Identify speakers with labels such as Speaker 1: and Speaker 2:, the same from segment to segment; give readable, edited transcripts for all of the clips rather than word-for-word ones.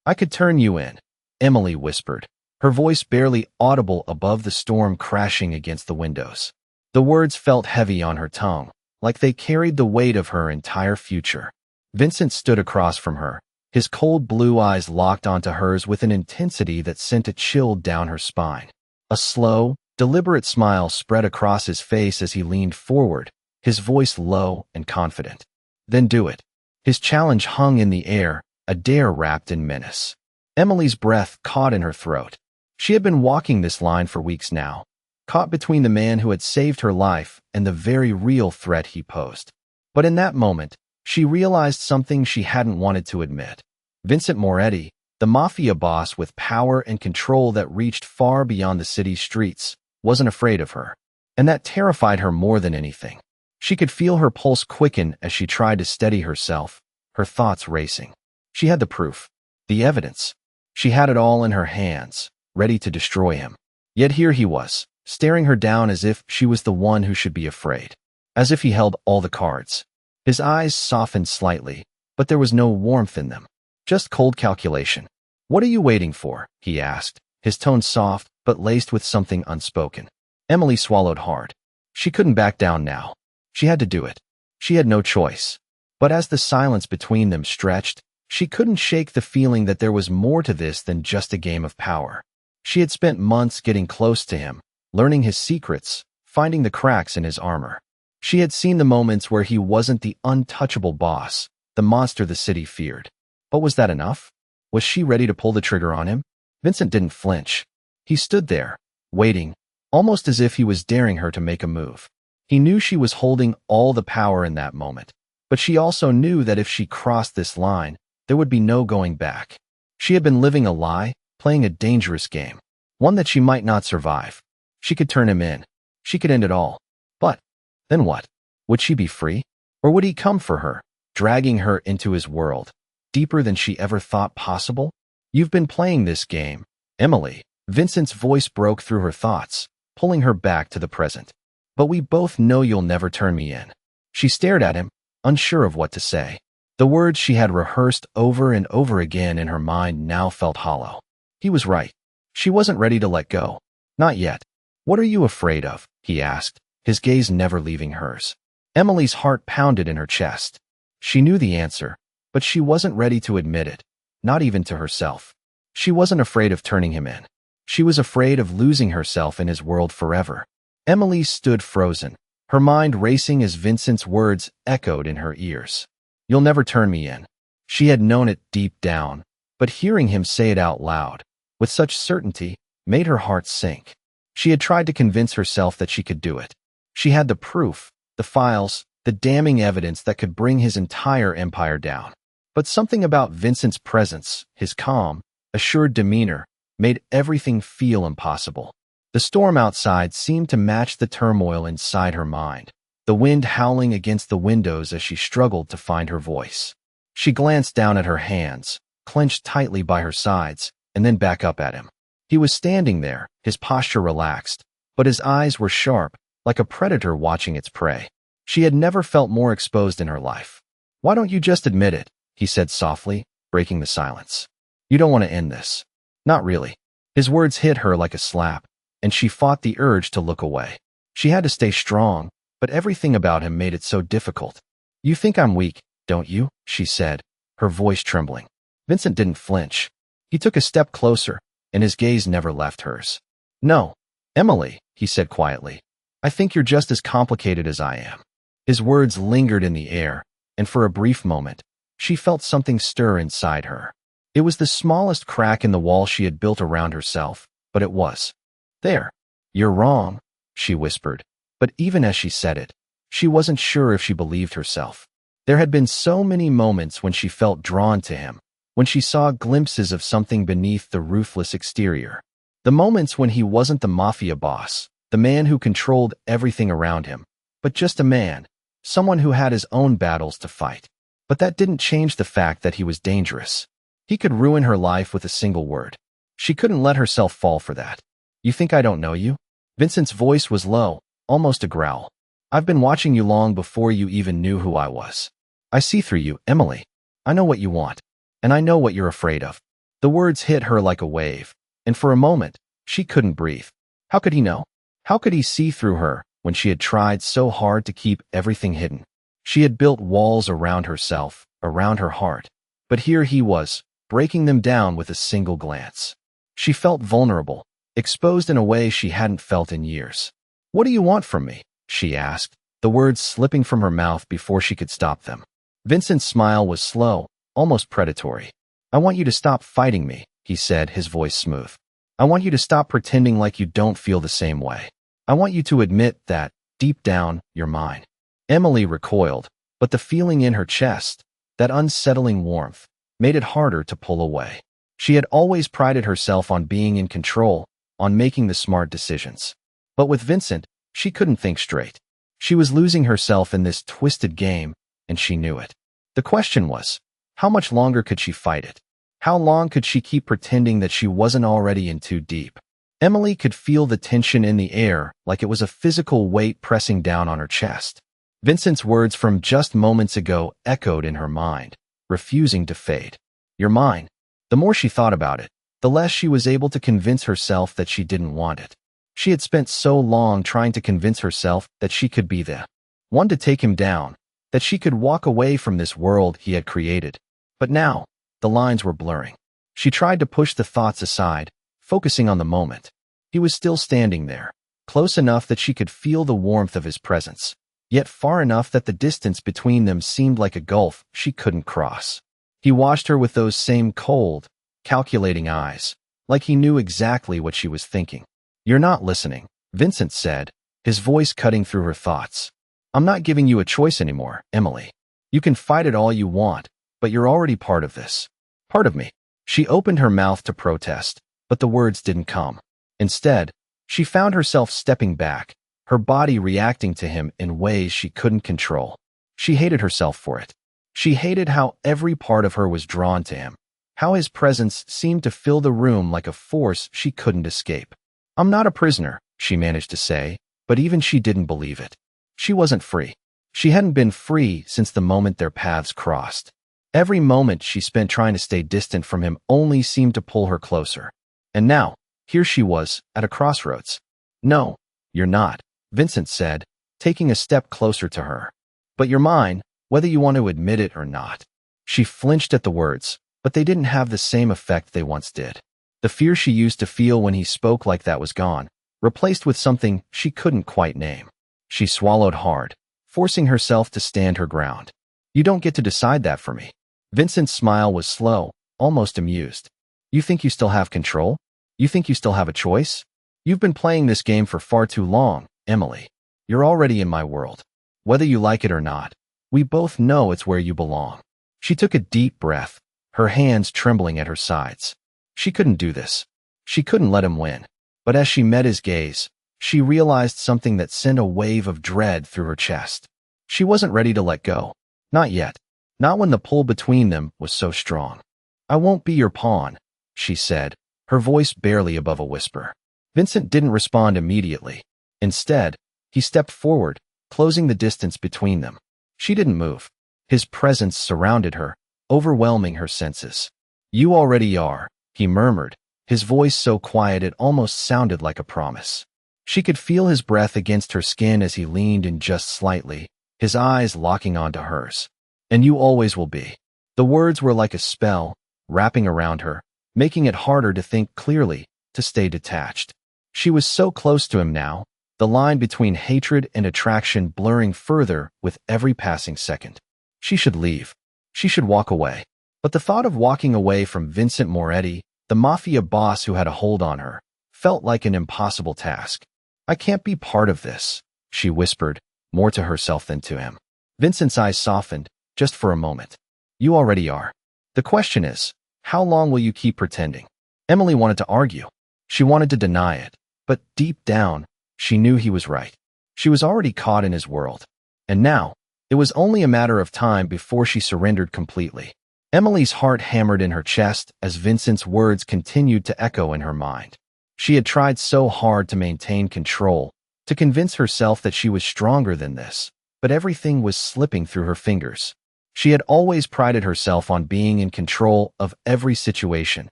Speaker 1: I could turn you in, Emily whispered, her voice barely audible above the storm crashing against the windows. The words felt heavy on her tongue, like they carried the weight of her entire future. Vincent stood across from her, his cold blue eyes locked onto hers with an intensity that sent a chill down her spine. A slow, deliberate smile spread across his face as he leaned forward, his voice low and confident. Then do it. His challenge hung in the air, a dare wrapped in menace. Emily's breath caught in her throat. She had been walking this line for weeks now, caught between the man who had saved her life and the very real threat he posed. But in that moment, she realized something she hadn't wanted to admit. Vincent Moretti, the Mafia boss with power and control that reached far beyond the city's streets, wasn't afraid of her. And that terrified her more than anything. She could feel her pulse quicken as she tried to steady herself, her thoughts racing. She had the proof, the evidence. She had it all in her hands, ready to destroy him. Yet here he was, staring her down as if she was the one who should be afraid. As if he held all the cards. His eyes softened slightly, but there was no warmth in them. Just cold calculation. What are you waiting for? He asked, his tone soft but laced with something unspoken. Emily swallowed hard. She couldn't back down now. She had to do it. She had no choice. But as the silence between them stretched, she couldn't shake the feeling that there was more to this than just a game of power. She had spent months getting close to him, learning his secrets, finding the cracks in his armor. She had seen the moments where he wasn't the untouchable boss, the monster the city feared. But was that enough? Was she ready to pull the trigger on him? Vincent didn't flinch. He stood there, waiting, almost as if he was daring her to make a move. He knew she was holding all the power in that moment, but she also knew that if she crossed this line, there would be no going back. She had been living a lie, playing a dangerous game, one that she might not survive. She could turn him in. She could end it all. But then what? Would she be free? Or would he come for her, dragging her into his world, deeper than she ever thought possible? You've been playing this game, Emily. Vincent's voice broke through her thoughts, pulling her back to the present. But we both know you'll never turn me in. She stared at him, unsure of what to say. The words she had rehearsed over and over again in her mind now felt hollow. He was right. She wasn't ready to let go. Not yet. What are you afraid of? He asked, his gaze never leaving hers. Emily's heart pounded in her chest. She knew the answer, but she wasn't ready to admit it, not even to herself. She wasn't afraid of turning him in. She was afraid of losing herself in his world forever. Emily stood frozen, her mind racing as Vincent's words echoed in her ears. You'll never turn me in. She had known it deep down, but hearing him say it out loud, with such certainty, made her heart sink. She had tried to convince herself that she could do it. She had the proof, the files, the damning evidence that could bring his entire empire down. But something about Vincent's presence, his calm, assured demeanor, made everything feel impossible. The storm outside seemed to match the turmoil inside her mind, the wind howling against the windows as she struggled to find her voice. She glanced down at her hands, clenched tightly by her sides, and then back up at him. He was standing there, his posture relaxed, but his eyes were sharp, like a predator watching its prey. She had never felt more exposed in her life. Why don't you just admit it? He said softly, breaking the silence. You don't want to end this. Not really. His words hit her like a slap, and she fought the urge to look away. She had to stay strong, but everything about him made it so difficult. You think I'm weak, don't you? She said, her voice trembling. Vincent didn't flinch. He took a step closer, and his gaze never left hers. No, Emily, he said quietly. I think you're just as complicated as I am. His words lingered in the air, and for a brief moment, she felt something stir inside her. It was the smallest crack in the wall she had built around herself, but it was. There. You're wrong, she whispered. But even as she said it, she wasn't sure if she believed herself. There had been so many moments when she felt drawn to him, when she saw glimpses of something beneath the ruthless exterior. The moments when he wasn't the Mafia boss, the man who controlled everything around him, but just a man, someone who had his own battles to fight. But that didn't change the fact that he was dangerous. He could ruin her life with a single word. She couldn't let herself fall for that. You think I don't know you? Vincent's voice was low, almost a growl. I've been watching you long before you even knew who I was. I see through you, Emily. I know what you want, and I know what you're afraid of. The words hit her like a wave, and for a moment, she couldn't breathe. How could he know? How could he see through her when she had tried so hard to keep everything hidden? She had built walls around herself, around her heart, but here he was, breaking them down with a single glance. She felt vulnerable, exposed in a way she hadn't felt in years. "What do you want from me?" she asked, the words slipping from her mouth before she could stop them. Vincent's smile was slow, almost predatory. "I want you to stop fighting me," he said, his voice smooth. "I want you to stop pretending like you don't feel the same way. I want you to admit that, deep down, you're mine." Emily recoiled, but the feeling in her chest, that unsettling warmth, made it harder to pull away. She had always prided herself on being in control, on making the smart decisions. But with Vincent, she couldn't think straight. She was losing herself in this twisted game, and she knew it. The question was, how much longer could she fight it? How long could she keep pretending that she wasn't already in too deep? Emily could feel the tension in the air like it was a physical weight pressing down on her chest. Vincent's words from just moments ago echoed in her mind, refusing to fade. "You're mine." The more she thought about it, the less she was able to convince herself that she didn't want it. She had spent so long trying to convince herself that she could be the one to take him down, that she could walk away from this world he had created. But now, the lines were blurring. She tried to push the thoughts aside, focusing on the moment. He was still standing there, close enough that she could feel the warmth of his presence, yet far enough that the distance between them seemed like a gulf she couldn't cross. He watched her with those same cold, calculating eyes, like he knew exactly what she was thinking. "You're not listening," Vincent said, his voice cutting through her thoughts. "I'm not giving you a choice anymore, Emily. You can fight it all you want, but you're already part of this. Part of me." She opened her mouth to protest, but the words didn't come. Instead, she found herself stepping back, her body reacting to him in ways she couldn't control. She hated herself for it. She hated how every part of her was drawn to him, how his presence seemed to fill the room like a force she couldn't escape. "I'm not a prisoner," she managed to say, but even she didn't believe it. She wasn't free. She hadn't been free since the moment their paths crossed. Every moment she spent trying to stay distant from him only seemed to pull her closer. And now, here she was, at a crossroads. "No, you're not," Vincent said, taking a step closer to her. "But you're mine, whether you want to admit it or not." She flinched at the words, but they didn't have the same effect they once did. The fear she used to feel when he spoke like that was gone, replaced with something she couldn't quite name. She swallowed hard, forcing herself to stand her ground. "You don't get to decide that for me." Vincent's smile was slow, almost amused. "You think you still have control? You think you still have a choice? You've been playing this game for far too long, Emily. You're already in my world. Whether you like it or not, we both know it's where you belong." She took a deep breath, her hands trembling at her sides. She couldn't do this. She couldn't let him win. But as she met his gaze, she realized something that sent a wave of dread through her chest. She wasn't ready to let go. Not yet. Not when the pull between them was so strong. "I won't be your pawn," she said, her voice barely above a whisper. Vincent didn't respond immediately. Instead, he stepped forward, closing the distance between them. She didn't move. His presence surrounded her, overwhelming her senses. "You already are," he murmured, his voice so quiet it almost sounded like a promise. She could feel his breath against her skin as he leaned in just slightly, his eyes locking onto hers. "And you always will be." The words were like a spell, wrapping around her, making it harder to think clearly, to stay detached. She was so close to him now, the line between hatred and attraction blurring further with every passing second. She should leave. She should walk away. But the thought of walking away from Vincent Moretti, the Mafia boss who had a hold on her, felt like an impossible task. "I can't be part of this," she whispered, more to herself than to him. Vincent's eyes softened, just for a moment. "You already are. The question is, how long will you keep pretending?" Emily wanted to argue. She wanted to deny it. But deep down, she knew he was right. She was already caught in his world. And now, it was only a matter of time before she surrendered completely. Emily's heart hammered in her chest as Vincent's words continued to echo in her mind. She had tried so hard to maintain control, to convince herself that she was stronger than this, but everything was slipping through her fingers. She had always prided herself on being in control of every situation,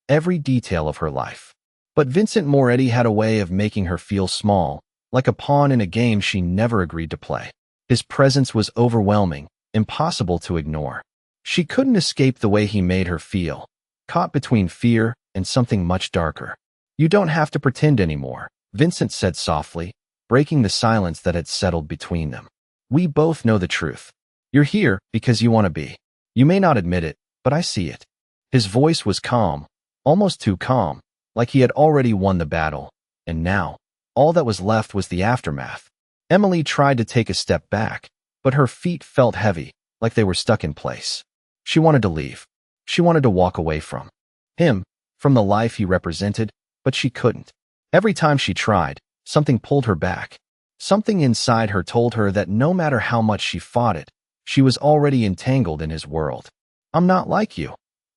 Speaker 1: every detail of her life. But Vincent Moretti had a way of making her feel small, like a pawn in a game she never agreed to play. His presence was overwhelming, impossible to ignore. She couldn't escape the way he made her feel, caught between fear and something much darker. "You don't have to pretend anymore," Vincent said softly, breaking the silence that had settled between them. "We both know the truth. You're here because you want to be. You may not admit it, but I see it." His voice was calm, almost too calm, like he had already won the battle, and now, all that was left was the aftermath. Emily tried to take a step back, but her feet felt heavy, like they were stuck in place. She wanted to leave. She wanted to walk away from him, from the life he represented, but she couldn't. Every time she tried, something pulled her back. Something inside her told her that no matter how much she fought it, she was already entangled in his world. "I'm not like you,"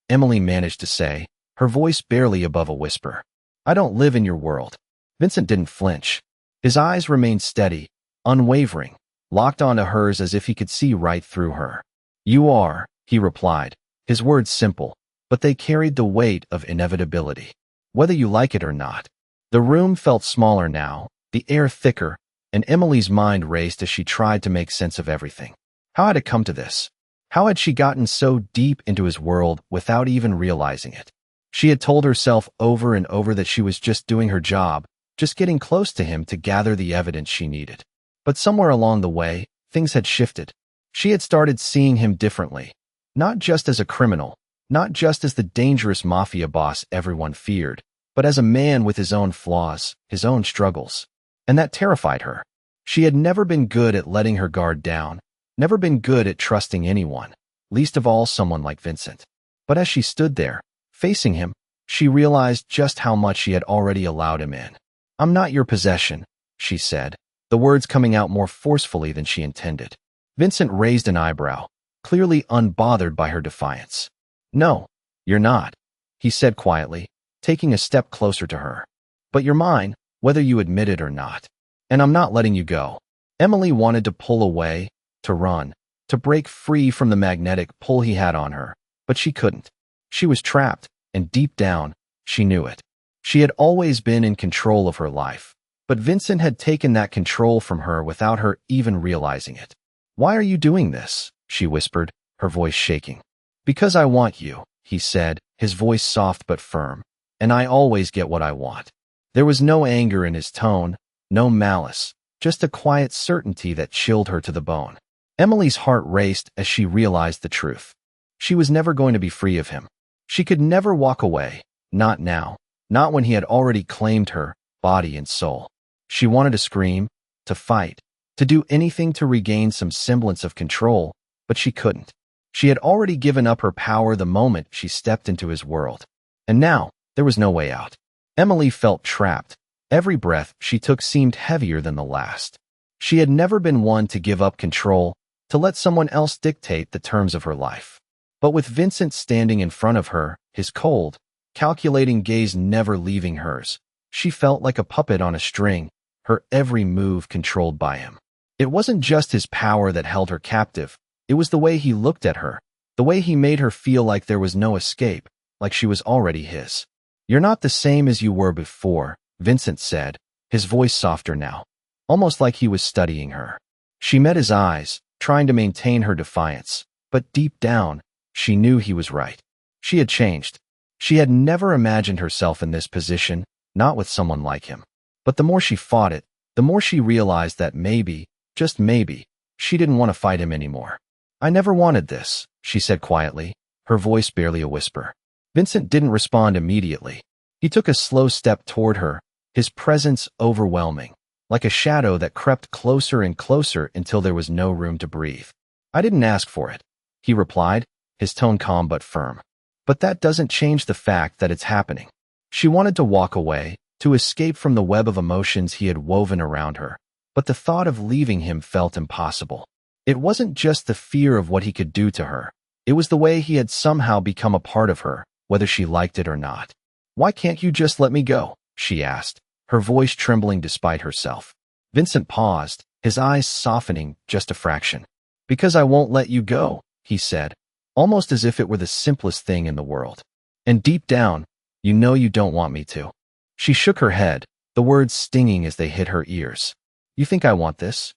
Speaker 1: Emily managed to say, her voice barely above a whisper. "I don't live in your world." Vincent didn't flinch. His eyes remained steady, unwavering, locked onto hers as if he could see right through her. "You are," he replied, his words simple, but they carried the weight of inevitability. "Whether you like it or not." The room felt smaller now, the air thicker, and Emily's mind raced as she tried to make sense of everything. How had it come to this? How had she gotten so deep into his world without even realizing it? She had told herself over and over that she was just doing her job, just getting close to him to gather the evidence she needed. But somewhere along the way, things had shifted. She had started seeing him differently, not just as a criminal, not just as the dangerous mafia boss everyone feared, but as a man with his own flaws, his own struggles. And that terrified her. She had never been good at letting her guard down, never been good at trusting anyone, least of all someone like Vincent. But as she stood there, facing him, she realized just how much she had already allowed him in. "I'm not your possession," she said, the words coming out more forcefully than she intended. Vincent raised an eyebrow, clearly unbothered by her defiance. "No, you're not," he said quietly, taking a step closer to her. "But you're mine, whether you admit it or not. And I'm not letting you go." Emily wanted to pull away, to run, to break free from the magnetic pull he had on her, but she couldn't. She was trapped, and deep down, she knew it. She had always been in control of her life, but Vincent had taken that control from her without her even realizing it. "Why are you doing this?" she whispered, her voice shaking. "Because I want you," he said, his voice soft but firm, "and I always get what I want." There was no anger in his tone, no malice, just a quiet certainty that chilled her to the bone. Emily's heart raced as she realized the truth. She was never going to be free of him. She could never walk away, not now, not when he had already claimed her, body and soul. She wanted to scream, to fight, to do anything to regain some semblance of control, but she couldn't. She had already given up her power the moment she stepped into his world. And now, there was no way out. Emily felt trapped. Every breath she took seemed heavier than the last. She had never been one to give up control, to let someone else dictate the terms of her life. But with Vincent standing in front of her, his cold, calculating gaze never leaving hers, she felt like a puppet on a string, her every move controlled by him. It wasn't just his power that held her captive, it was the way he looked at her, the way he made her feel like there was no escape, like she was already his. "You're not the same as you were before," Vincent said, his voice softer now, almost like he was studying her. She met his eyes, trying to maintain her defiance, but deep down, she knew he was right. She had changed. She had never imagined herself in this position, not with someone like him. But the more she fought it, the more she realized that maybe, just maybe, she didn't want to fight him anymore. "I never wanted this," she said quietly, her voice barely a whisper. Vincent didn't respond immediately. He took a slow step toward her, his presence overwhelming, like a shadow that crept closer and closer until there was no room to breathe. "I didn't ask for it," he replied, his tone calm but firm. "But that doesn't change the fact that it's happening." She wanted to walk away, to escape from the web of emotions he had woven around her, but the thought of leaving him felt impossible. It wasn't just the fear of what he could do to her. It was the way he had somehow become a part of her, whether she liked it or not. "Why can't you just let me go?" she asked, her voice trembling despite herself. Vincent paused, his eyes softening just a fraction. "Because I won't let you go," he said, almost as if it were the simplest thing in the world. "And deep down, You know you don't want me to. She shook her head, the words stinging as they hit her ears. You think I want this?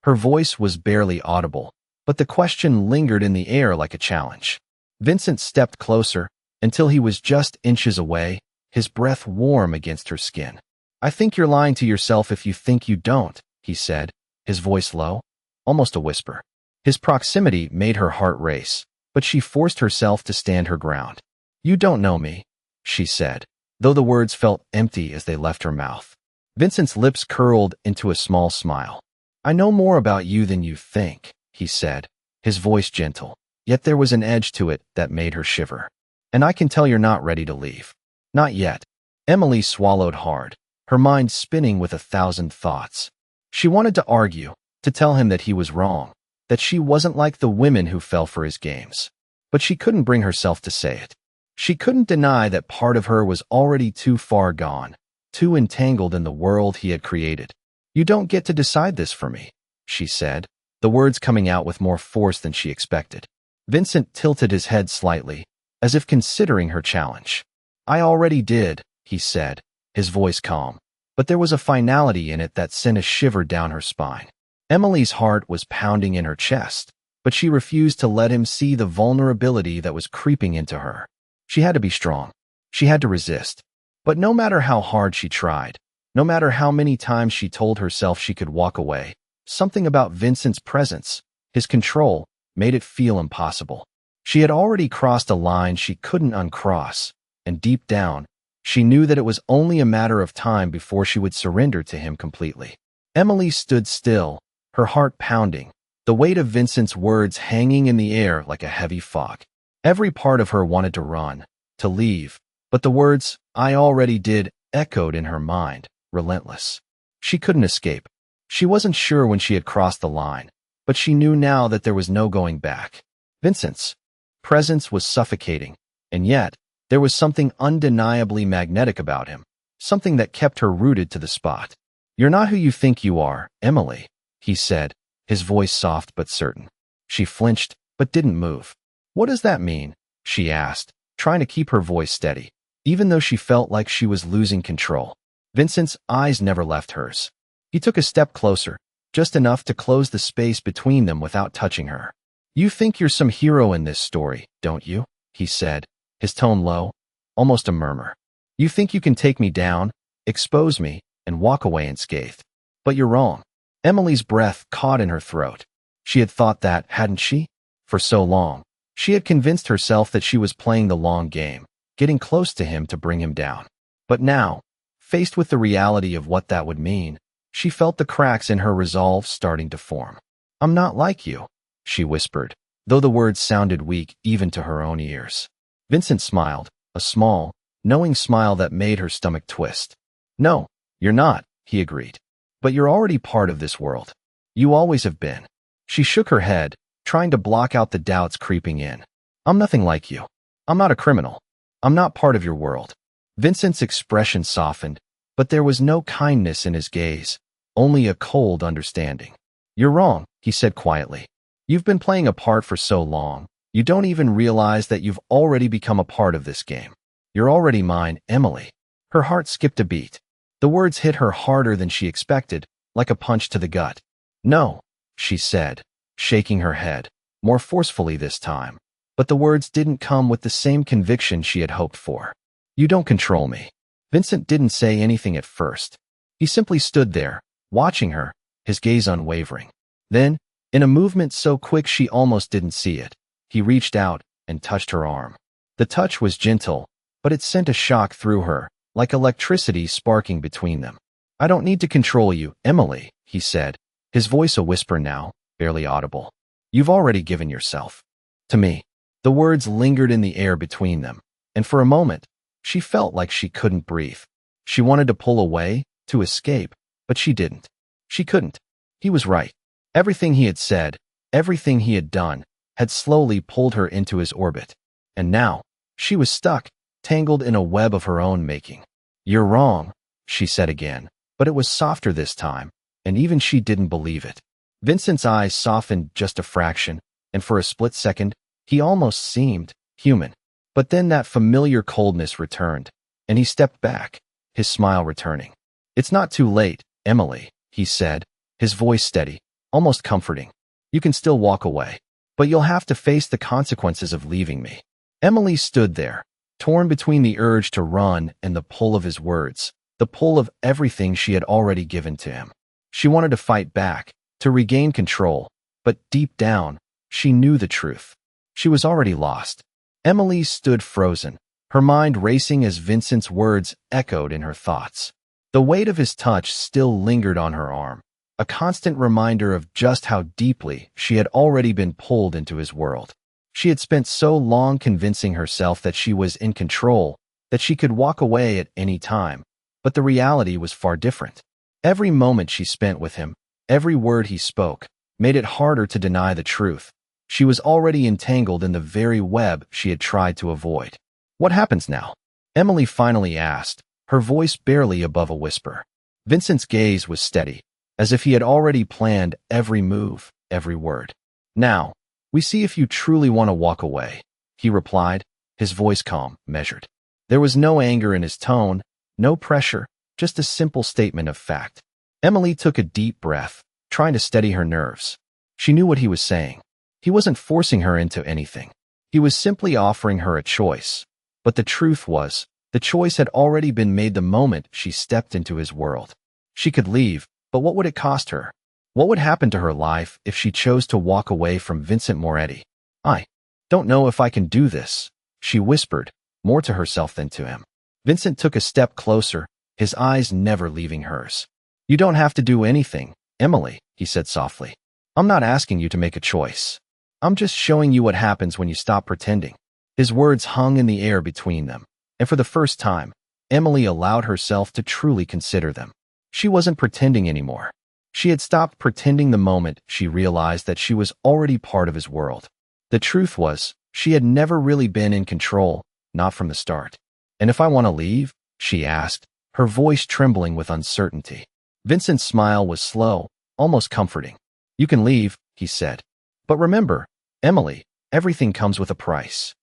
Speaker 1: Her voice was barely audible, but the question lingered in the air like a challenge. Vincent stepped closer until he was just inches away, his breath warm against her skin. I think you're lying to yourself if you think you don't, he said, his voice low, almost a whisper. His proximity made her heart race, but she forced herself to stand her ground. You don't know me, she said, though the words felt empty as they left her mouth. Vincent's lips curled into a small smile. I know more about you than you think, he said, his voice gentle, yet there was an edge to it that made her shiver. And I can tell you're not ready to leave. Not yet. Emily swallowed hard, her mind spinning with 1,000 thoughts. She wanted to argue, to tell him that he was wrong, that she wasn't like the women who fell for his games. But she couldn't bring herself to say it. She couldn't deny that part of her was already too far gone, too entangled in the world he had created. You don't get to decide this for me, she said, the words coming out with more force than she expected. Vincent tilted his head slightly, as if considering her challenge. I already did, he said, his voice calm, but there was a finality in it that sent a shiver down her spine. Emily's heart was pounding in her chest, but she refused to let him see the vulnerability that was creeping into her. She had to be strong. She had to resist. But no matter how hard she tried, no matter how many times she told herself she could walk away, something about Vincent's presence, his control, made it feel impossible. She had already crossed a line she couldn't uncross, and deep down, she knew that it was only a matter of time before she would surrender to him completely. Emily stood still, her heart pounding, the weight of Vincent's words hanging in the air like a heavy fog. Every part of her wanted to run, to leave, but the words, I already did, echoed in her mind, relentless. She couldn't escape. She wasn't sure when she had crossed the line, but she knew now that there was no going back. Vincent's presence was suffocating, and yet, there was something undeniably magnetic about him, something that kept her rooted to the spot. You're not who you think you are, Emily, he said, his voice soft but certain. She flinched, but didn't move. What does that mean? She asked, trying to keep her voice steady, even though she felt like she was losing control. Vincent's eyes never left hers. He took a step closer, just enough to close the space between them without touching her. You think you're some hero in this story, don't you? He said, his tone low, almost a murmur. You think you can take me down, expose me, and walk away unscathed. But you're wrong. Emily's breath caught in her throat. She had thought that, hadn't she? For so long, she had convinced herself that she was playing the long game, getting close to him to bring him down. But now, faced with the reality of what that would mean, she felt the cracks in her resolve starting to form. I'm not like you, she whispered, though the words sounded weak even to her own ears. Vincent smiled, a small, knowing smile that made her stomach twist. No, you're not, he agreed. But you're already part of this world. You always have been. She shook her head, trying to block out the doubts creeping in. I'm nothing like you. I'm not a criminal. I'm not part of your world. Vincent's expression softened, but there was no kindness in his gaze, only a cold understanding. You're wrong, he said quietly. You've been playing a part for so long, you don't even realize that you've already become a part of this game. You're already mine, Emily. Her heart skipped a beat. The words hit her harder than she expected, like a punch to the gut. No, she said, shaking her head, more forcefully this time. But the words didn't come with the same conviction she had hoped for. You don't control me. Vincent didn't say anything at first. He simply stood there, watching her, his gaze unwavering. Then, in a movement so quick she almost didn't see it, he reached out and touched her arm. The touch was gentle, but it sent a shock through her, like electricity sparking between them. I don't need to control you, Emily, he said, his voice a whisper now, barely audible. You've already given yourself to me. The words lingered in the air between them, and for a moment, she felt like she couldn't breathe. She wanted to pull away, to escape, but she didn't. She couldn't. He was right. Everything he had said, everything he had done, had slowly pulled her into his orbit. And now, she was stuck, tangled in a web of her own making. You're wrong, she said again, but it was softer this time, and even she didn't believe it. Vincent's eyes softened just a fraction, and for a split second, he almost seemed human. But then that familiar coldness returned, and he stepped back, his smile returning. "It's not too late, Emily," he said, his voice steady, almost comforting. "You can still walk away, but you'll have to face the consequences of leaving me." Emily stood there, torn between the urge to run and the pull of his words, the pull of everything she had already given to him. She wanted to fight back, to regain control, but deep down, she knew the truth. She was already lost. Emily stood frozen, her mind racing as Vincent's words echoed in her thoughts. The weight of his touch still lingered on her arm, a constant reminder of just how deeply she had already been pulled into his world. She had spent so long convincing herself that she was in control, that she could walk away at any time, but the reality was far different. Every moment she spent with him, every word he spoke, made it harder to deny the truth. She was already entangled in the very web she had tried to avoid. "What happens now?" Emily finally asked, her voice barely above a whisper. Vincent's gaze was steady, as if he had already planned every move, every word. "Now, we see if you truly want to walk away," he replied, his voice calm, measured. There was no anger in his tone, no pressure, just a simple statement of fact. Emily took a deep breath, trying to steady her nerves. She knew what he was saying. He wasn't forcing her into anything. He was simply offering her a choice. But the truth was, the choice had already been made the moment she stepped into his world. She could leave, but what would it cost her? What would happen to her life if she chose to walk away from Vincent Moretti? "I don't know if I can do this," she whispered, more to herself than to him. Vincent took a step closer, his eyes never leaving hers. "You don't have to do anything, Emily," he said softly. "I'm not asking you to make a choice. I'm just showing you what happens when you stop pretending." His words hung in the air between them, and for the first time, Emily allowed herself to truly consider them. She wasn't pretending anymore. She had stopped pretending the moment she realized that she was already part of his world. The truth was, she had never really been in control, not from the start. "And if I want to leave?" she asked, her voice trembling with uncertainty. Vincent's smile was slow, almost comforting. "You can leave," he said. "But remember, Emily, everything comes with a price."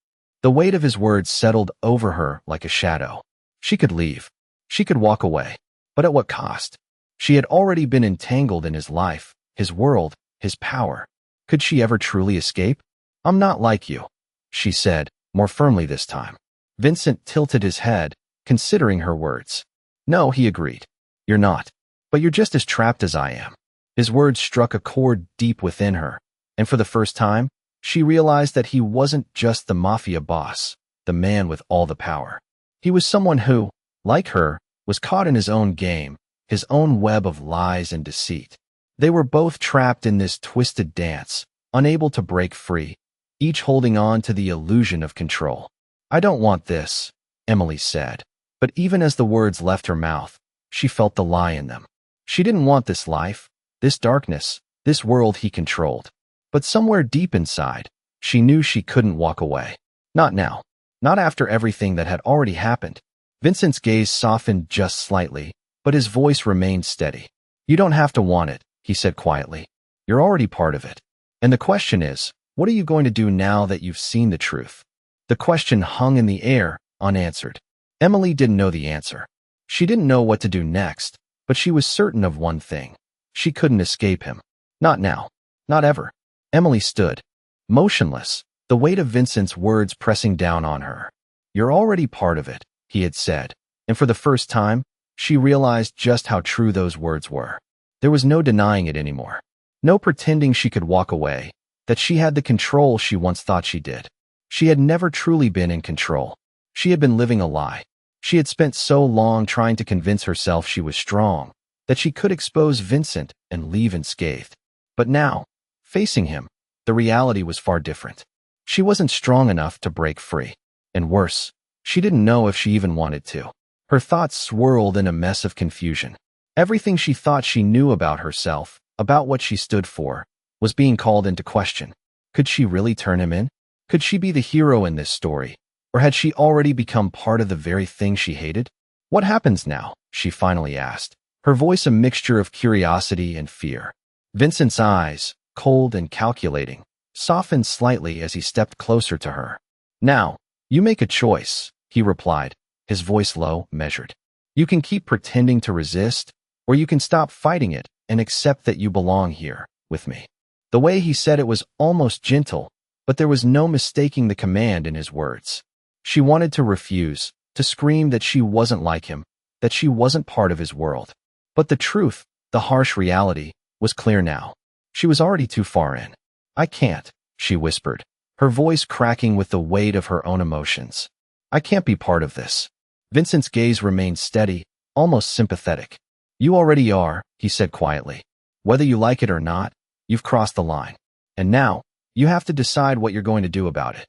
Speaker 1: The weight of his words settled over her like a shadow. She could leave. She could walk away. But at what cost? She had already been entangled in his life, his world, his power. Could she ever truly escape? "I'm not like you," she said, more firmly this time. Vincent tilted his head, considering her words. "No," he agreed. "You're not. But you're just as trapped as I am." His words struck a chord deep within her, and for the first time, she realized that he wasn't just the Mafia boss, the man with all the power. He was someone who, like her, was caught in his own game, his own web of lies and deceit. They were both trapped in this twisted dance, unable to break free, each holding on to the illusion of control. "I don't want this," Emily said, but even as the words left her mouth, she felt the lie in them. She didn't want this life, this darkness, this world he controlled. But somewhere deep inside, she knew she couldn't walk away. Not now. Not after everything that had already happened. Vincent's gaze softened just slightly, but his voice remained steady. "You don't have to want it," he said quietly. "You're already part of it. And the question is, what are you going to do now that you've seen the truth?" The question hung in the air, unanswered. Emily didn't know the answer. She didn't know what to do next, but she was certain of one thing. She couldn't escape him. Not now. Not ever. Emily stood, motionless, the weight of Vincent's words pressing down on her. "You're already part of it," he had said, and for the first time, she realized just how true those words were. There was no denying it anymore. No pretending she could walk away, that she had the control she once thought she did. She had never truly been in control. She had been living a lie. She had spent so long trying to convince herself she was strong, that she could expose Vincent and leave unscathed. But now, facing him, the reality was far different. She wasn't strong enough to break free. And worse, she didn't know if she even wanted to. Her thoughts swirled in a mess of confusion. Everything she thought she knew about herself, about what she stood for, was being called into question. Could she really turn him in? Could she be the hero in this story? Or had she already become part of the very thing she hated? "What happens now?" she finally asked, her voice a mixture of curiosity and fear. Vincent's eyes, cold and calculating, softened slightly as he stepped closer to her. "Now, you make a choice," he replied, his voice low, measured. You can keep pretending to resist, or you can stop fighting it and accept that you belong here, with me. The way he said it was almost gentle, but there was no mistaking the command in his words. She wanted to refuse, to scream that she wasn't like him, that she wasn't part of his world. But the truth, the harsh reality, was clear now. She was already too far in. I can't, she whispered, her voice cracking with the weight of her own emotions. I can't be part of this. Vincent's gaze remained steady, almost sympathetic. You already are, he said quietly. Whether you like it or not, you've crossed the line. And now, you have to decide what you're going to do about it.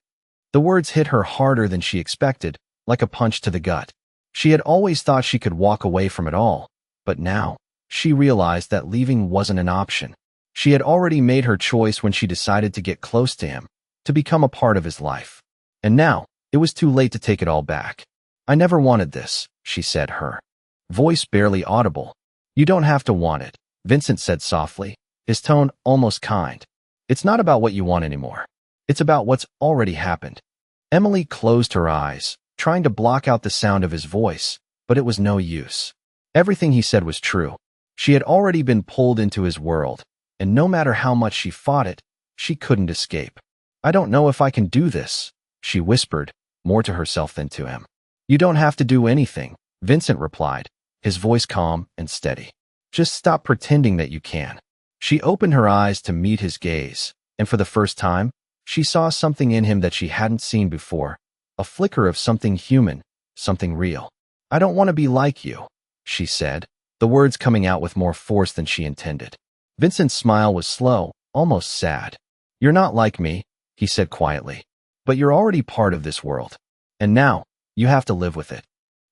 Speaker 1: The words hit her harder than she expected, like a punch to the gut. She had always thought she could walk away from it all, but now, she realized that leaving wasn't an option. She had already made her choice when she decided to get close to him, to become a part of his life. And now, it was too late to take it all back. I never wanted this, she said, her voice barely audible. You don't have to want it, Vincent said softly, his tone almost kind. It's not about what you want anymore. It's about what's already happened. Emily closed her eyes, trying to block out the sound of his voice, but it was no use. Everything he said was true. She had already been pulled into his world, and no matter how much she fought it, she couldn't escape. I don't know if I can do this, she whispered, more to herself than to him. You don't have to do anything, Vincent replied, his voice calm and steady. Just stop pretending that you can. She opened her eyes to meet his gaze, and for the first time, she saw something in him that she hadn't seen before, a flicker of something human, something real. I don't want to be like you, she said, the words coming out with more force than she intended. Vincent's smile was slow, almost sad. You're not like me, he said quietly, but you're already part of this world. And now, you have to live with it.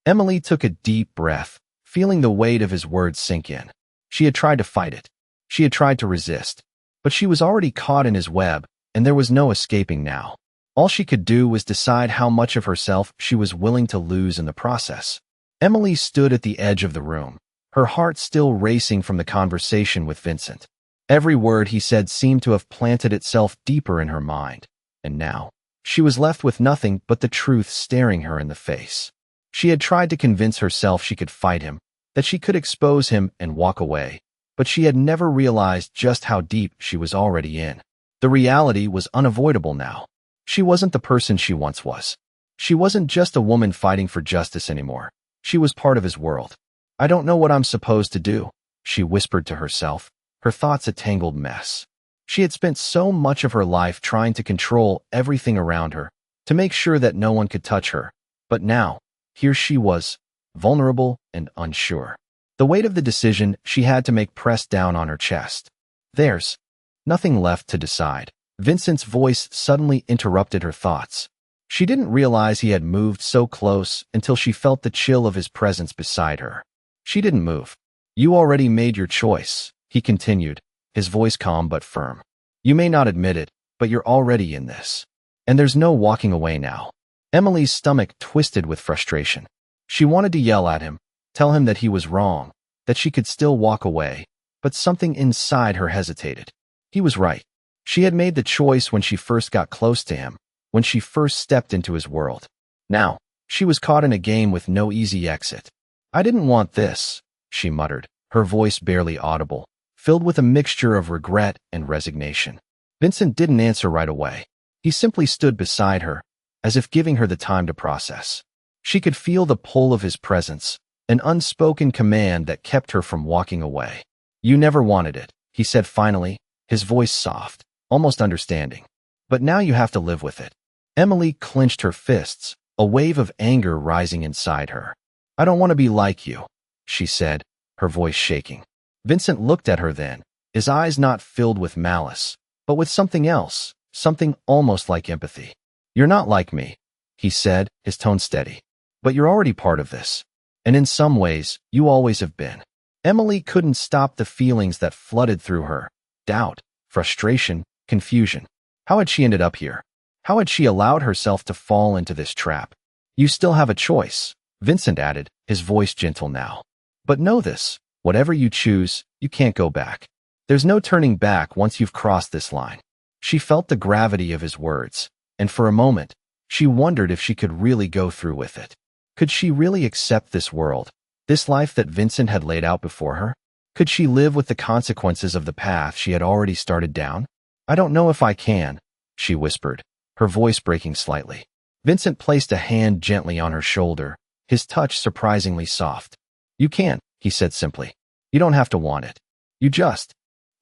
Speaker 1: Emily took a deep breath, feeling the weight of his words sink in. She had tried to fight it. She had tried to resist. But she was already caught in his web, and there was no escaping now. All she could do was decide how much of herself she was willing to lose in the process. Emily stood at the edge of the room, her heart still racing from the conversation with Vincent. Every word he said seemed to have planted itself deeper in her mind, and now, she was left with nothing but the truth staring her in the face. She had tried to convince herself she could fight him, that she could expose him and walk away, but she had never realized just how deep she was already in. The reality was unavoidable now. She wasn't the person she once was. She wasn't just a woman fighting for justice anymore. She was part of his world. I don't know what I'm supposed to do, she whispered to herself, her thoughts a tangled mess. She had spent so much of her life trying to control everything around her, to make sure that no one could touch her. But now, here she was, vulnerable and unsure. The weight of the decision she had to make pressed down on her chest. There's nothing left to decide. Vincent's voice suddenly interrupted her thoughts. She didn't realize he had moved so close until she felt the chill of his presence beside her. She didn't move. You already made your choice, he continued, his voice calm but firm. You may not admit it, but you're already in this. And there's no walking away now. Emily's stomach twisted with frustration. She wanted to yell at him, tell him that he was wrong, that she could still walk away, but something inside her hesitated. He was right. She had made the choice when she first got close to him, when she first stepped into his world. Now, she was caught in a game with no easy exit. I didn't want this, she muttered, her voice barely audible, filled with a mixture of regret and resignation. Vincent didn't answer right away. He simply stood beside her, as if giving her the time to process. She could feel the pull of his presence, an unspoken command that kept her from walking away. You never wanted it, he said finally, his voice soft, almost understanding. But now you have to live with it. Emily clenched her fists, a wave of anger rising inside her. I don't want to be like you, she said, her voice shaking. Vincent looked at her then, his eyes not filled with malice, but with something else, something almost like empathy. You're not like me, he said, his tone steady. But you're already part of this. And in some ways, you always have been. Emily couldn't stop the feelings that flooded through her. Doubt, frustration, confusion. How had she ended up here? How had she allowed herself to fall into this trap? You still have a choice, Vincent added, his voice gentle now. But know this, whatever you choose, you can't go back. There's no turning back once you've crossed this line. She felt the gravity of his words, and for a moment, she wondered if she could really go through with it. Could she really accept this world, this life that Vincent had laid out before her? Could she live with the consequences of the path she had already started down? I don't know if I can, she whispered, her voice breaking slightly. Vincent placed a hand gently on her shoulder, his touch surprisingly soft. You can, he said simply. You don't have to want it. You just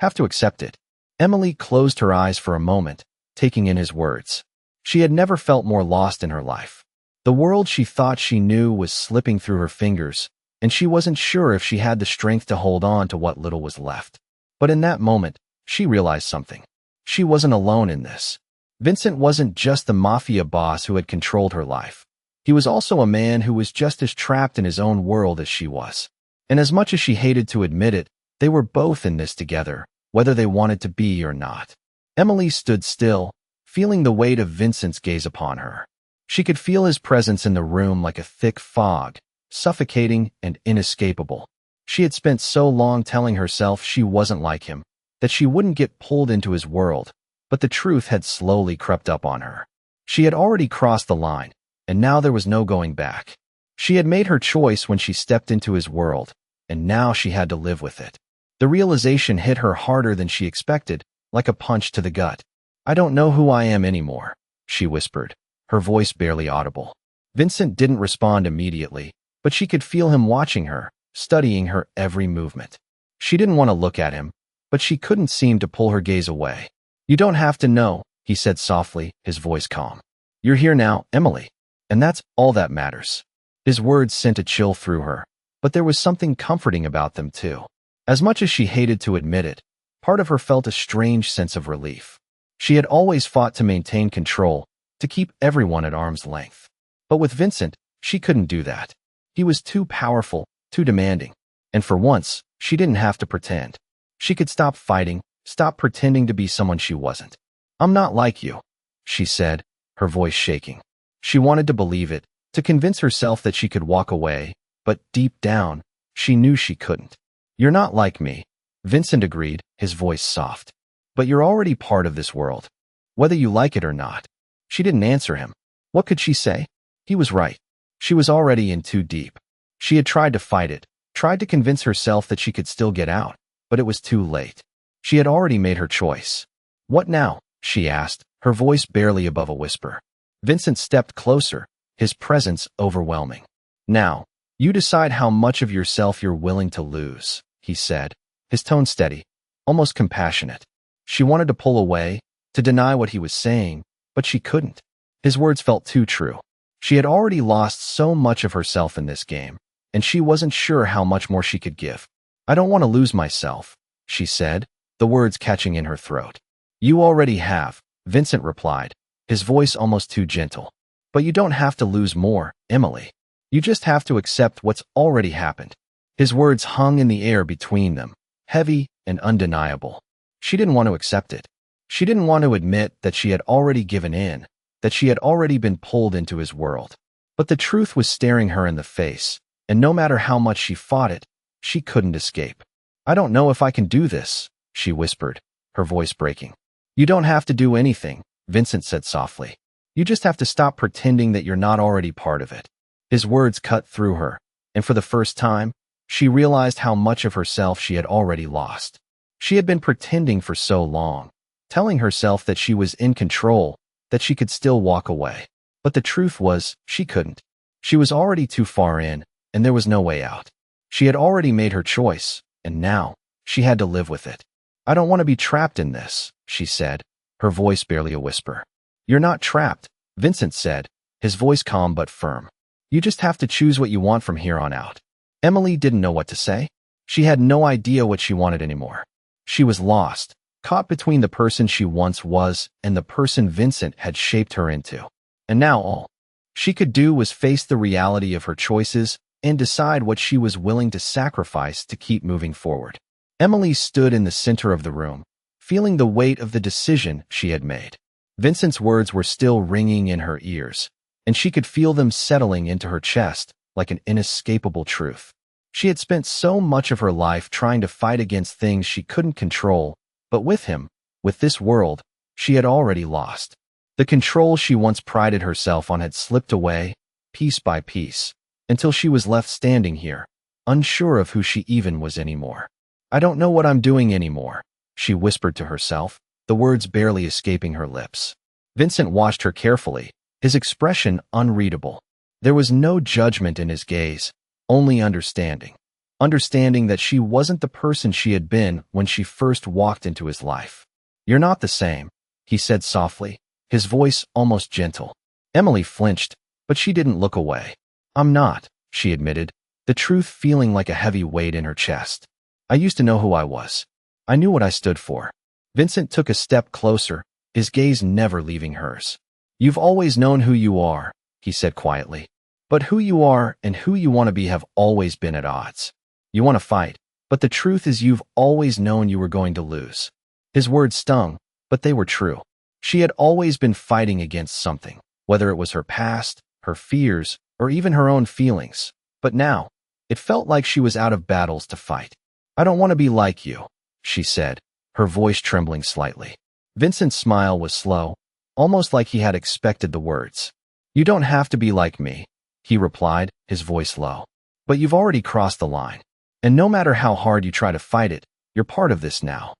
Speaker 1: have to accept it. Emily closed her eyes for a moment, taking in his words. She had never felt more lost in her life. The world she thought she knew was slipping through her fingers, and she wasn't sure if she had the strength to hold on to what little was left. But in that moment, she realized something. She wasn't alone in this. Vincent wasn't just the Mafia boss who had controlled her life. He was also a man who was just as trapped in his own world as she was. And as much as she hated to admit it, they were both in this together, whether they wanted to be or not. Emily stood still, feeling the weight of Vincent's gaze upon her. She could feel his presence in the room like a thick fog, suffocating and inescapable. She had spent so long telling herself she wasn't like him, that she wouldn't get pulled into his world, but the truth had slowly crept up on her. She had already crossed the line, and now there was no going back. She had made her choice when she stepped into his world, and now she had to live with it. The realization hit her harder than she expected, like a punch to the gut. I don't know who I am anymore, she whispered, her voice barely audible. Vincent didn't respond immediately, but she could feel him watching her, studying her every movement. She didn't want to look at him, but she couldn't seem to pull her gaze away. You don't have to know, he said softly, his voice calm. You're here now, Emily, and that's all that matters. His words sent a chill through her, but there was something comforting about them too. As much as she hated to admit it, part of her felt a strange sense of relief. She had always fought to maintain control, to keep everyone at arm's length. But with Vincent, she couldn't do that. He was too powerful, too demanding, and for once, she didn't have to pretend. She could stop fighting, stop pretending to be someone she wasn't. I'm not like you, she said, her voice shaking. She wanted to believe it, to convince herself that she could walk away, but deep down, she knew she couldn't. You're not like me, Vincent agreed, his voice soft. But you're already part of this world, whether you like it or not. She didn't answer him. What could she say? He was right. She was already in too deep. She had tried to fight it, tried to convince herself that she could still get out, but it was too late. She had already made her choice. What now? She asked, her voice barely above a whisper. Vincent stepped closer, his presence overwhelming. Now, you decide how much of yourself you're willing to lose, he said, his tone steady, almost compassionate. She wanted to pull away, to deny what he was saying, but she couldn't. His words felt too true. She had already lost so much of herself in this game, and she wasn't sure how much more she could give. I don't want to lose myself, she said, the words catching in her throat. You already have, Vincent replied, his voice almost too gentle. But you don't have to lose more, Emily. You just have to accept what's already happened. His words hung in the air between them, heavy and undeniable. She didn't want to accept it. She didn't want to admit that she had already given in, that she had already been pulled into his world. But the truth was staring her in the face, and no matter how much she fought it, she couldn't escape. I don't know if I can do this, she whispered, her voice breaking. You don't have to do anything, Vincent said softly. You just have to stop pretending that you're not already part of it. His words cut through her, and for the first time, she realized how much of herself she had already lost. She had been pretending for so long, telling herself that she was in control, that she could still walk away. But the truth was, she couldn't. She was already too far in, and there was no way out. She had already made her choice, and now, she had to live with it. I don't want to be trapped in this, she said, her voice barely a whisper. You're not trapped, Vincent said, his voice calm but firm. You just have to choose what you want from here on out. Emily didn't know what to say. She had no idea what she wanted anymore. She was lost, caught between the person she once was and the person Vincent had shaped her into. And now all she could do was face the reality of her choices and decide what she was willing to sacrifice to keep moving forward. Emily stood in the center of the room, feeling the weight of the decision she had made. Vincent's words were still ringing in her ears, and she could feel them settling into her chest like an inescapable truth. She had spent so much of her life trying to fight against things she couldn't control, but with him, with this world, she had already lost. The control she once prided herself on had slipped away, piece by piece, until she was left standing here, unsure of who she even was anymore. I don't know what I'm doing anymore, she whispered to herself, the words barely escaping her lips. Vincent watched her carefully, his expression unreadable. There was no judgment in his gaze, only understanding. Understanding that she wasn't the person she had been when she first walked into his life. You're not the same, he said softly, his voice almost gentle. Emily flinched, but she didn't look away. I'm not, she admitted, the truth feeling like a heavy weight in her chest. I used to know who I was. I knew what I stood for. Vincent took a step closer, his gaze never leaving hers. You've always known who you are, he said quietly. But who you are and who you want to be have always been at odds. You want to fight, but the truth is you've always known you were going to lose. His words stung, but they were true. She had always been fighting against something, whether it was her past, her fears, or even her own feelings. But now, it felt like she was out of battles to fight. I don't want to be like you, she said, her voice trembling slightly. Vincent's smile was slow, almost like he had expected the words. You don't have to be like me, he replied, his voice low. But you've already crossed the line. And no matter how hard you try to fight it, you're part of this now.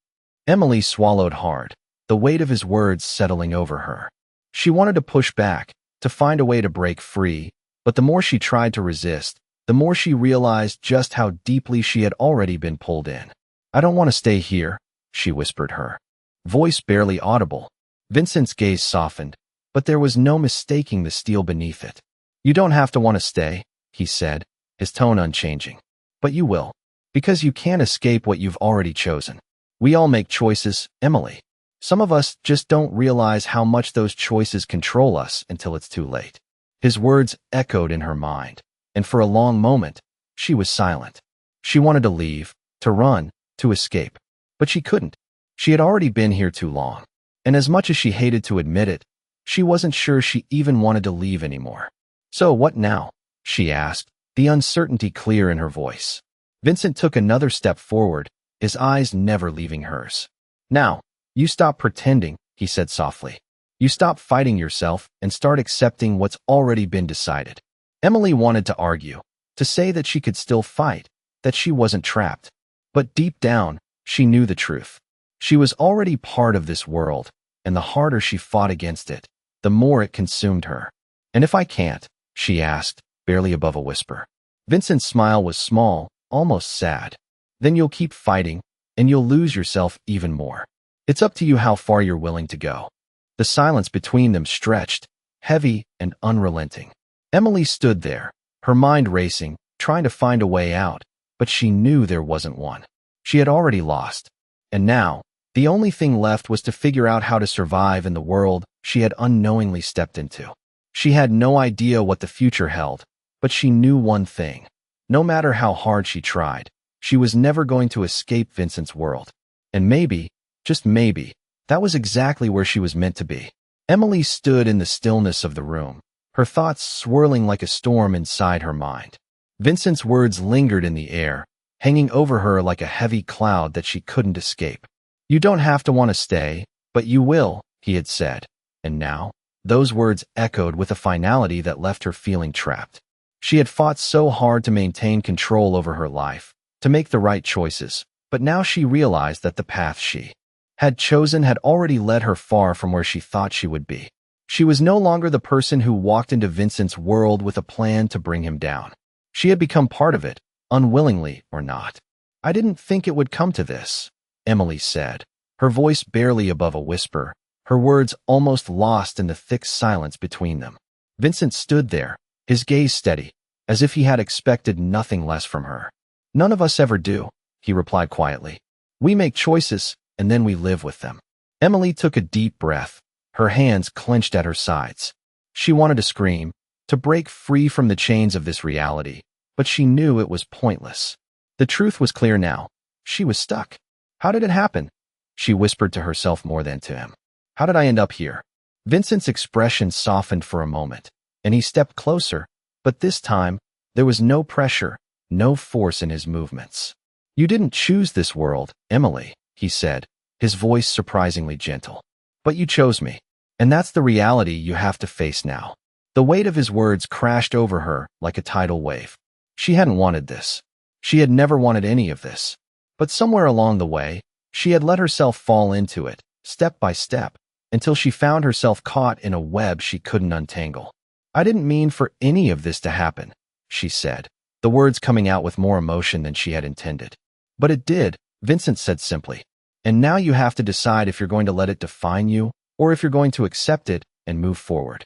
Speaker 1: Emily swallowed hard, the weight of his words settling over her. She wanted to push back, to find a way to break free, but the more she tried to resist, the more she realized just how deeply she had already been pulled in. I don't want to stay here, she whispered her voice barely audible. Vincent's gaze softened, but there was no mistaking the steel beneath it. You don't have to want to stay, he said, his tone unchanging. But you will, because you can't escape what you've already chosen. We all make choices, Emily. Some of us just don't realize how much those choices control us until it's too late. His words echoed in her mind, and for a long moment, she was silent. She wanted to leave, to run, to escape. But she couldn't. She had already been here too long. And as much as she hated to admit it, she wasn't sure she even wanted to leave anymore. So what now? She asked, the uncertainty clear in her voice. Vincent took another step forward, his eyes never leaving hers. Now, you stop pretending, he said softly. You stop fighting yourself and start accepting what's already been decided. Emily wanted to argue, to say that she could still fight, that she wasn't trapped. But deep down, she knew the truth. She was already part of this world, and the harder she fought against it, the more it consumed her. And if I can't, she asked, barely above a whisper. Vincent's smile was small, almost sad. Then you'll keep fighting, and you'll lose yourself even more. It's up to you how far you're willing to go. The silence between them stretched, heavy and unrelenting. Emily stood there, her mind racing, trying to find a way out, but she knew there wasn't one. She had already lost. And now, the only thing left was to figure out how to survive in the world she had unknowingly stepped into. She had no idea what the future held, but she knew one thing. No matter how hard she tried, she was never going to escape Vincent's world. And maybe, just maybe, that was exactly where she was meant to be. Emily stood in the stillness of the room, her thoughts swirling like a storm inside her mind. Vincent's words lingered in the air, hanging over her like a heavy cloud that she couldn't escape. You don't have to want to stay, but you will, he had said. And now, those words echoed with a finality that left her feeling trapped. She had fought so hard to maintain control over her life, to make the right choices, but now she realized that the path she had chosen had already led her far from where she thought she would be. She was no longer the person who walked into Vincent's world with a plan to bring him down. She had become part of it, unwillingly or not. I didn't think it would come to this, Emily said, her voice barely above a whisper, her words almost lost in the thick silence between them. Vincent stood there, his gaze steady, as if he had expected nothing less from her. None of us ever do, he replied quietly. We make choices, and then we live with them. Emily took a deep breath, her hands clenched at her sides. She wanted to scream, to break free from the chains of this reality, but she knew it was pointless. The truth was clear now. She was stuck. How did it happen? She whispered to herself more than to him. How did I end up here? Vincent's expression softened for a moment, and he stepped closer, but this time, there was no pressure, no force in his movements. You didn't choose this world, Emily, he said, his voice surprisingly gentle. But you chose me, and that's the reality you have to face now. The weight of his words crashed over her like a tidal wave. She hadn't wanted this. She had never wanted any of this. But somewhere along the way, she had let herself fall into it, step by step, until she found herself caught in a web she couldn't untangle. "I didn't mean for any of this to happen," she said, the words coming out with more emotion than she had intended. "But it did," Vincent said simply. "And now you have to decide if you're going to let it define you, or if you're going to accept it and move forward."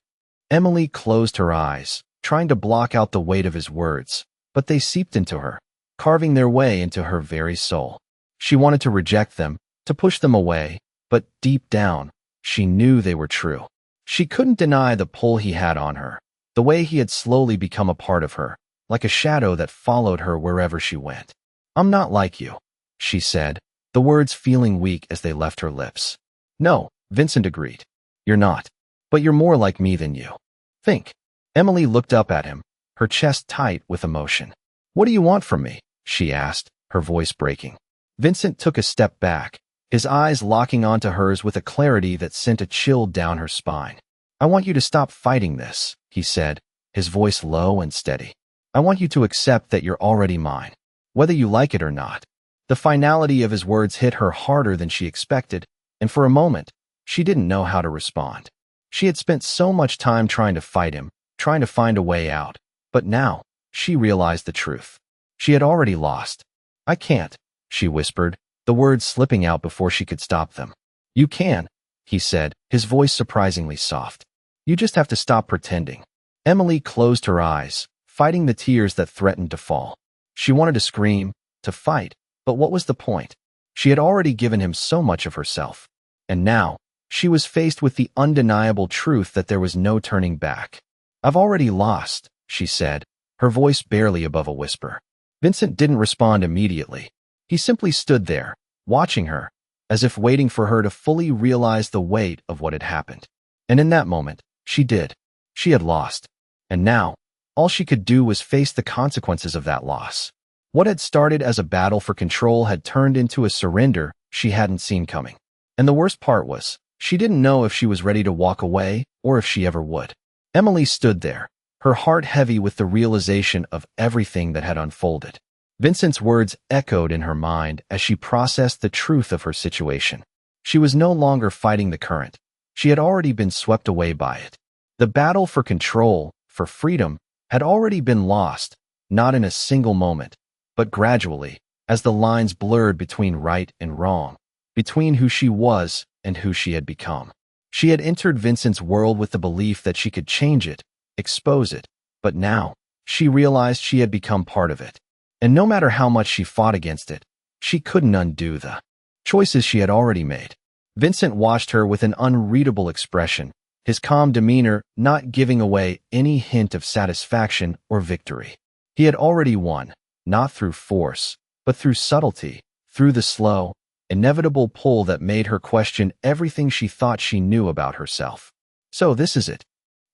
Speaker 1: Emily closed her eyes, trying to block out the weight of his words, but they seeped into her, carving their way into her very soul. She wanted to reject them, to push them away, but deep down, she knew they were true. She couldn't deny the pull he had on her, the way he had slowly become a part of her, like a shadow that followed her wherever she went. "I'm not like you," she said, the words feeling weak as they left her lips. "No," Vincent agreed. "You're not. But you're more like me than you. Think." Emily looked up at him, her chest tight with emotion. "What do you want from me?" she asked, her voice breaking. Vincent took a step back, his eyes locking onto hers with a clarity that sent a chill down her spine. "I want you to stop fighting this," he said, his voice low and steady. "I want you to accept that you're already mine, whether you like it or not." The finality of his words hit her harder than she expected, and for a moment, she didn't know how to respond. She had spent so much time trying to fight him, trying to find a way out, but now, she realized the truth. She had already lost. "I can't," she whispered, the words slipping out before she could stop them. "You can," he said, his voice surprisingly soft. "You just have to stop pretending." Emily closed her eyes, fighting the tears that threatened to fall. She wanted to scream, to fight, but what was the point? She had already given him so much of herself. And now, she was faced with the undeniable truth that there was no turning back. "I've already lost," she said, her voice barely above a whisper. Vincent didn't respond immediately. He simply stood there, watching her, as if waiting for her to fully realize the weight of what had happened. And in that moment, she did. She had lost. And now, all she could do was face the consequences of that loss. What had started as a battle for control had turned into a surrender she hadn't seen coming. And the worst part was, she didn't know if she was ready to walk away or if she ever would. Emily stood there, her heart heavy with the realization of everything that had unfolded. Vincent's words echoed in her mind as she processed the truth of her situation. She was no longer fighting the current. She had already been swept away by it. The battle for control, for freedom, had already been lost, not in a single moment, but gradually, as the lines blurred between right and wrong, between who she was and who she had become. She had entered Vincent's world with the belief that she could change it, expose it, but now, she realized she had become part of it. And no matter how much she fought against it, she couldn't undo the choices she had already made. Vincent watched her with an unreadable expression, his calm demeanor not giving away any hint of satisfaction or victory. He had already won, not through force, but through subtlety, through the slow, inevitable pull that made her question everything she thought she knew about herself. "So this is it?"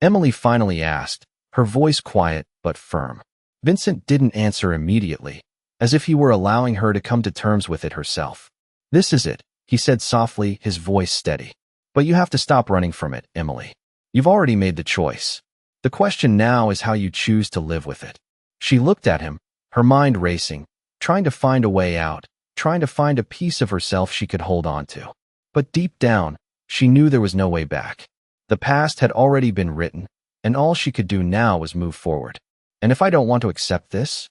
Speaker 1: Emily finally asked, her voice quiet but firm. Vincent didn't answer immediately, as if he were allowing her to come to terms with it herself. "This is it," he said softly, his voice steady. "But you have to stop running from it, Emily. You've already made the choice. The question now is how you choose to live with it." She looked at him, her mind racing, trying to find a way out, trying to find a piece of herself she could hold on to. But deep down, she knew there was no way back. The past had already been written, and all she could do now was move forward. "And if I don't want to accept this?"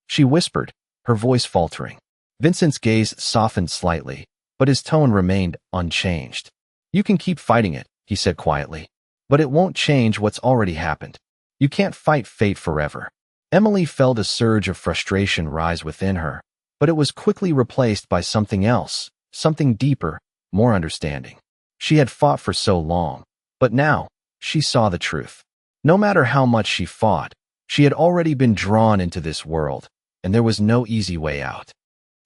Speaker 1: she whispered, her voice faltering. Vincent's gaze softened slightly, but his tone remained unchanged. "You can keep fighting it," he said quietly, "but it won't change what's already happened. You can't fight fate forever." Emily felt a surge of frustration rise within her, but it was quickly replaced by something else, something deeper, more understanding. She had fought for so long, but now, she saw the truth. No matter how much she fought, she had already been drawn into this world, and there was no easy way out.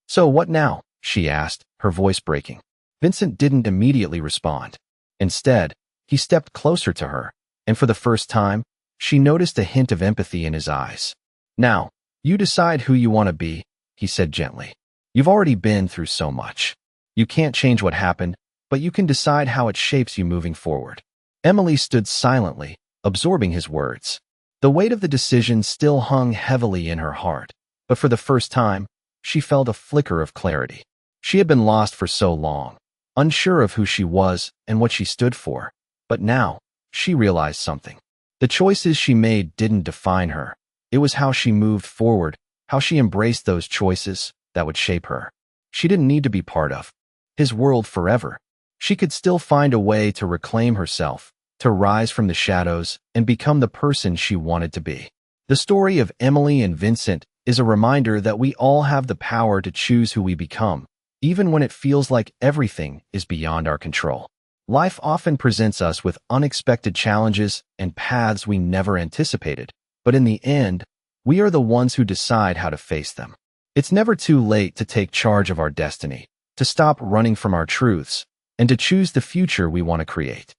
Speaker 1: "So what now?" she asked, her voice breaking. Vincent didn't immediately respond. Instead, he stepped closer to her, and for the first time, she noticed a hint of empathy in his eyes. "Now, you decide who you want to be," he said gently. "You've already been through so much. You can't change what happened, but you can decide how it shapes you moving forward." Emily stood silently, absorbing his words. The weight of the decision still hung heavily in her heart, but for the first time, she felt a flicker of clarity. She had been lost for so long, unsure of who she was and what she stood for, but now, she realized something. The choices she made didn't define her. It was how she moved forward, how she embraced those choices that would shape her. She didn't need to be part of his world forever. She could still find a way to reclaim herself, to rise from the shadows and become the person she wanted to be. The story of Emily and Vincent is a reminder that we all have the power to choose who we become, even when it feels like everything is beyond our control. Life often presents us with unexpected challenges and paths we never anticipated, but in the end, we are the ones who decide how to face them. It's never too late to take charge of our destiny, to stop running from our truths, and to choose the future we want to create.